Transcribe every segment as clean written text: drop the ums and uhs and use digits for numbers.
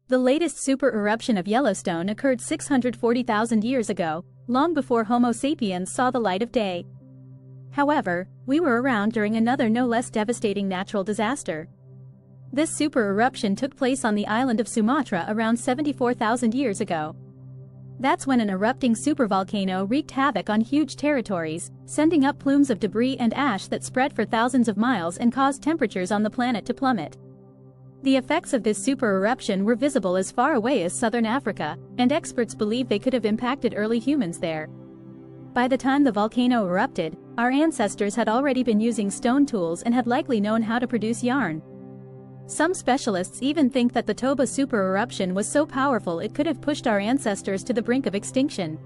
The latest supereruption of Yellowstone occurred 640,000 years ago, long before Homo sapiens saw the light of day. However, we were around during another no less devastating natural disaster. This supereruption took place on the island of Sumatra around 74,000 years ago. That's when an erupting supervolcano wreaked havoc on huge territories, sending up plumes of debris and ash that spread for thousands of miles and caused temperatures on the planet to plummet. The effects of this supereruption were visible as far away as southern Africa, and experts believe they could have impacted early humans there. By the time the volcano erupted, our ancestors had already been using stone tools and had likely known how to produce yarn. Some specialists even think that the Toba supereruption was so powerful it could have pushed our ancestors to the brink of extinction.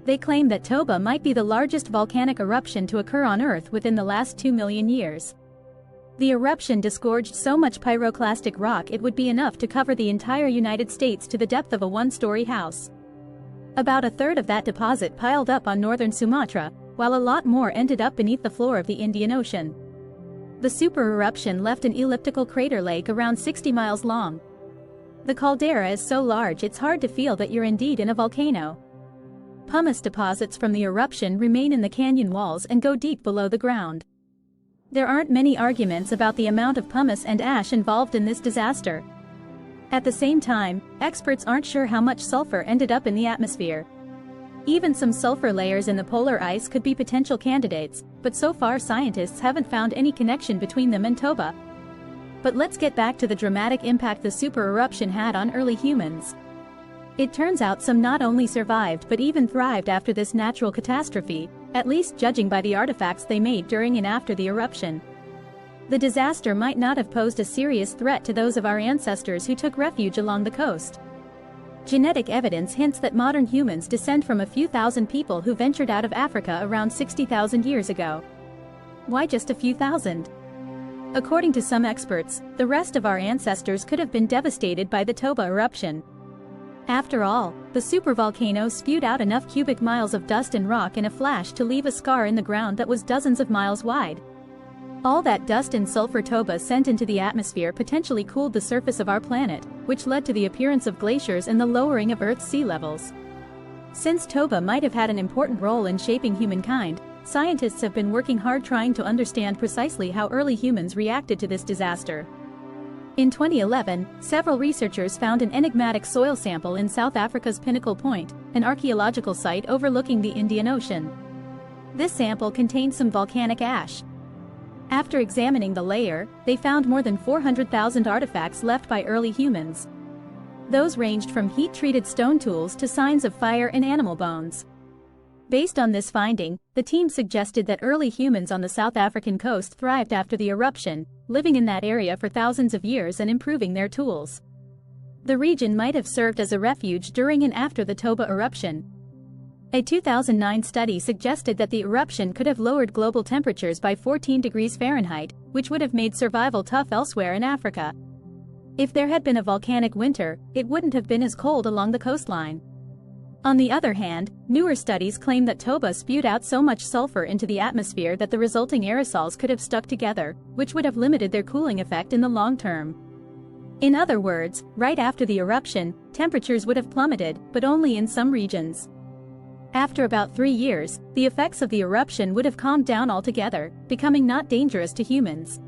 They claim that Toba might be the largest volcanic eruption to occur on Earth within the last 2 million years. The eruption disgorged so much pyroclastic rock it would be enough to cover the entire United States to the depth of a one-story house. About a third of that deposit piled up on northern Sumatra, while a lot more ended up beneath the floor of the Indian Ocean. The supereruption left an elliptical crater lake around 60 miles long. The caldera is so large it's hard to feel that you're indeed in a volcano. Pumice deposits from the eruption remain in the canyon walls and go deep below the ground. There aren't many arguments about the amount of pumice and ash involved in this disaster. At the same time, experts aren't sure how much sulfur ended up in the atmosphere. Even some sulfur layers in the polar ice could be potential candidates, but so far scientists haven't found any connection between them and Toba. But let's get back to the dramatic impact the supereruption had on early humans. It turns out some not only survived but even thrived after this natural catastrophe, at least judging by the artifacts they made during and after the eruption. The disaster might not have posed a serious threat to those of our ancestors who took refuge along the coast. Genetic evidence hints that modern humans descend from a few thousand people who ventured out of Africa around 60,000 years ago. Why just a few thousand? According to some experts, the rest of our ancestors could have been devastated by the Toba eruption. After all, the supervolcano spewed out enough cubic miles of dust and rock in a flash to leave a scar in the ground that was dozens of miles wide. All that dust and sulfur Toba sent into the atmosphere potentially cooled the surface of our planet, which led to the appearance of glaciers and the lowering of Earth's sea levels. Since Toba might have had an important role in shaping humankind, scientists have been working hard trying to understand precisely how early humans reacted to this disaster. In 2011, several researchers found an enigmatic soil sample in South Africa's Pinnacle Point, an archaeological site overlooking the Indian Ocean. This sample contained some volcanic ash. After examining the layer, they found more than 400,000 artifacts left by early humans. Those ranged from heat-treated stone tools to signs of fire and animal bones. Based on this finding, the team suggested that early humans on the South African coast thrived after the eruption, living in that area for thousands of years and improving their tools. The region might have served as a refuge during and after the Toba eruption. A 2009 study suggested that the eruption could have lowered global temperatures by 14 degrees Fahrenheit, which would have made survival tough elsewhere in Africa. If there had been a volcanic winter, it wouldn't have been as cold along the coastline. On the other hand, newer studies claim that Toba spewed out so much sulfur into the atmosphere that the resulting aerosols could have stuck together, which would have limited their cooling effect in the long term. In other words, right after the eruption, temperatures would have plummeted, but only in some regions. After about 3 years, the effects of the eruption would have calmed down altogether, becoming not dangerous to humans.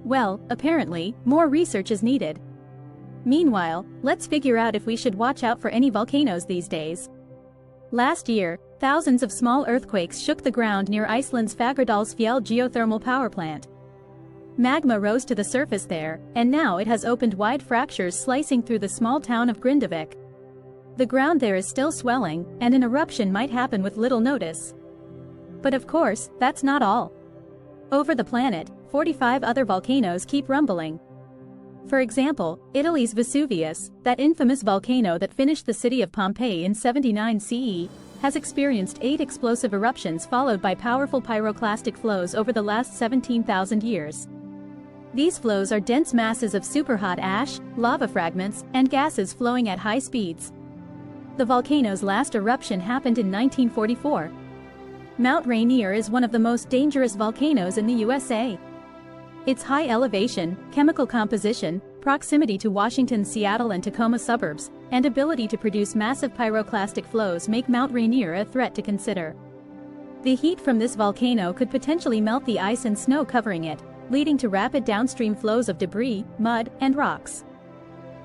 Well, apparently, more research is needed. Meanwhile, let's figure out if we should watch out for any volcanoes these days. Last year, thousands of small earthquakes shook the ground near Iceland's Fagradalsfjall geothermal power plant. Magma rose to the surface there, and now it has opened wide fractures slicing through the small town of Grindavik. The ground there is still swelling, and an eruption might happen with little notice. But of course, that's not all. Over the planet, 45 other volcanoes keep rumbling. For example, Italy's Vesuvius, that infamous volcano that finished the city of Pompeii in 79 CE, has experienced 8 explosive eruptions followed by powerful pyroclastic flows over the last 17,000 years. These flows are dense masses of superhot ash, lava fragments, and gases flowing at high speeds. The volcano's last eruption happened in 1944. Mount Rainier is one of the most dangerous volcanoes in the USA. Its high elevation, chemical composition, proximity to Washington's Seattle and Tacoma suburbs, and ability to produce massive pyroclastic flows make Mount Rainier a threat to consider. The heat from this volcano could potentially melt the ice and snow covering it, leading to rapid downstream flows of debris, mud, and rocks.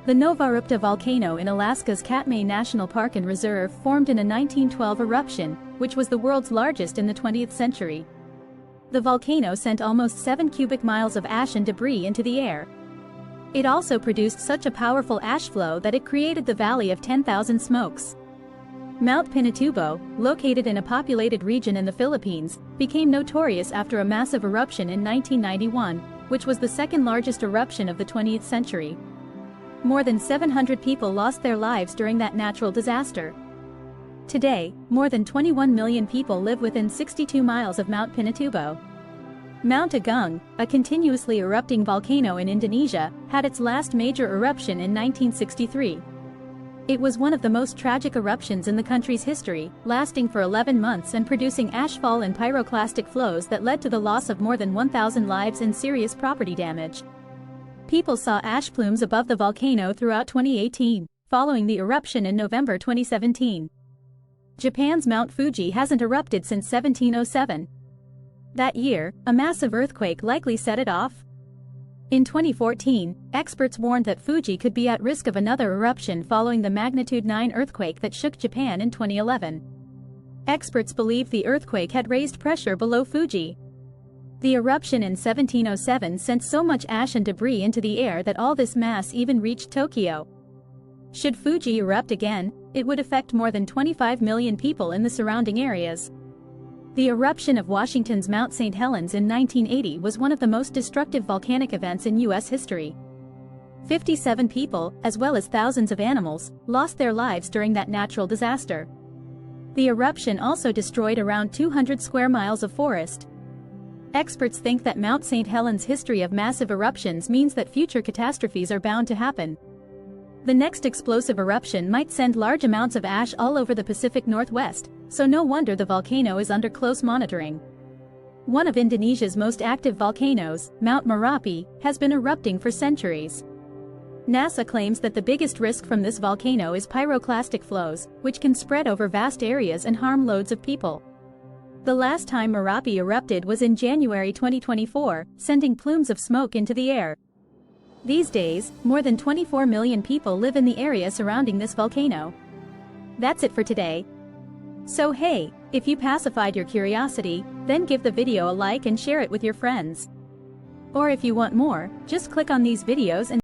The Novarupta volcano in Alaska's Katmai National Park and Reserve formed in a 1912 eruption, which was the world's largest in the 20th century. The volcano sent almost 7 cubic miles of ash and debris into the air. It also produced such a powerful ash flow that it created the Valley of 10,000 Smokes. Mount Pinatubo, located in a populated region in the Philippines, became notorious after a massive eruption in 1991, which was the second largest eruption of the 20th century. More than 700 people lost their lives during that natural disaster. Today, more than 21 million people live within 62 miles of Mount Pinatubo. Mount Agung, a continuously erupting volcano in Indonesia, had its last major eruption in 1963. It was one of the most tragic eruptions in the country's history, lasting for 11 months and producing ashfall and pyroclastic flows that led to the loss of more than 1,000 lives and serious property damage. People saw ash plumes above the volcano throughout 2018, following the eruption in November 2017. Japan's Mount Fuji hasn't erupted since 1707. That year, a massive earthquake likely set it off. In 2014, experts warned that Fuji could be at risk of another eruption following the magnitude 9 earthquake that shook Japan in 2011. Experts believe the earthquake had raised pressure below Fuji. The eruption in 1707 sent so much ash and debris into the air that all this mass even reached Tokyo. Should Fuji erupt again, it would affect more than 25 million people in the surrounding areas. The eruption of Washington's Mount St. Helens in 1980 was one of the most destructive volcanic events in U.S. history. 57 people, as well as thousands of animals, lost their lives during that natural disaster. The eruption also destroyed around 200 square miles of forest. Experts think that Mount St. Helens' history of massive eruptions means that future catastrophes are bound to happen. The next explosive eruption might send large amounts of ash all over the Pacific Northwest, so no wonder the volcano is under close monitoring. One of Indonesia's most active volcanoes, Mount Merapi, has been erupting for centuries. NASA claims that the biggest risk from this volcano is pyroclastic flows, which can spread over vast areas and harm loads of people. The last time Merapi erupted was in January 2024, sending plumes of smoke into the air. These days, more than 24 million people live in the area surrounding this volcano. That's it for today. So hey, if you pacified your curiosity, then give the video a like and share it with your friends. Or if you want more, just click on these videos and